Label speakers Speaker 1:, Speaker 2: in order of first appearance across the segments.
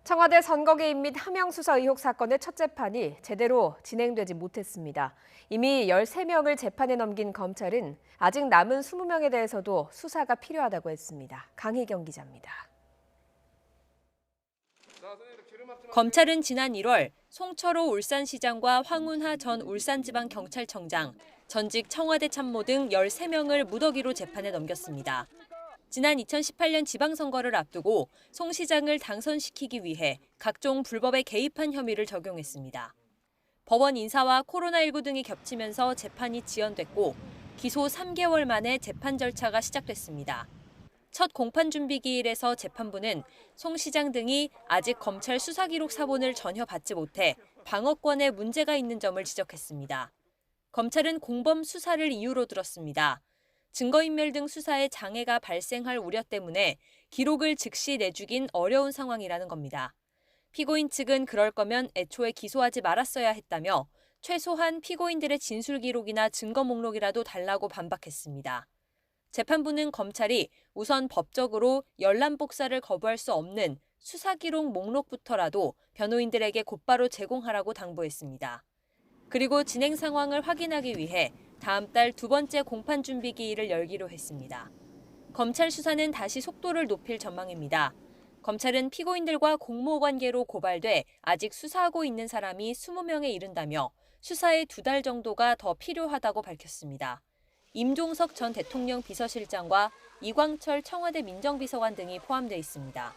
Speaker 1: 청와대 선거 개입 및 하명 수사 의혹 사건의 첫 재판이 제대로 진행되지 못했습니다. 이미 13명을 재판에 넘긴 검찰은 아직 남은 20명에 대해서도 수사가 필요하다고 했습니다. 강희경 기자입니다.
Speaker 2: 검찰은 지난 1월 송철호 울산시장과 황운하 전 울산지방경찰청장, 전직 청와대 참모 등 13명을 무더기로 재판에 넘겼습니다. 지난 2018년 지방선거를 앞두고 송 시장을 당선시키기 위해 각종 불법에 개입한 혐의를 적용했습니다. 법원 인사와 코로나19 등이 겹치면서 재판이 지연됐고 기소 3개월 만에 재판 절차가 시작됐습니다. 첫 공판 준비 기일에서 재판부는 송 시장 등이 아직 검찰 수사 기록 사본을 전혀 받지 못해 방어권에 문제가 있는 점을 지적했습니다. 검찰은 공범 수사를 이유로 들었습니다. 증거인멸 등 수사에 장애가 발생할 우려 때문에 기록을 즉시 내주긴 어려운 상황이라는 겁니다. 피고인 측은 그럴 거면 애초에 기소하지 말았어야 했다며 최소한 피고인들의 진술 기록이나 증거 목록이라도 달라고 반박했습니다. 재판부는 검찰이 우선 법적으로 열람 복사를 거부할 수 없는 수사 기록 목록부터라도 변호인들에게 곧바로 제공하라고 당부했습니다. 그리고 진행 상황을 확인하기 위해 다음 달 두 번째 공판 준비 기일을 열기로 했습니다. 검찰 수사는 다시 속도를 높일 전망입니다. 검찰은 피고인들과 공모 관계로 고발돼 아직 수사하고 있는 사람이 20명에 이른다며 수사에 2달 정도가 더 필요하다고 밝혔습니다. 임종석 전 대통령 비서실장과 이광철 청와대 민정비서관 등이 포함돼 있습니다.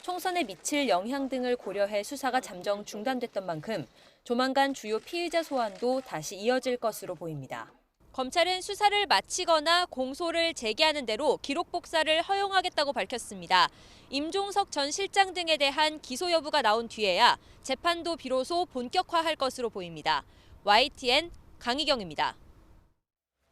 Speaker 2: 총선에 미칠 영향 등을 고려해 수사가 잠정 중단됐던 만큼 조만간 주요 피의자 소환도 다시 이어질 것으로 보입니다. 검찰은 수사를 마치거나 공소를 제기하는 대로 기록 복사를 허용하겠다고 밝혔습니다. 임종석 전 실장 등에 대한 기소 여부가 나온 뒤에야 재판도 비로소 본격화할 것으로 보입니다. YTN 강희경입니다.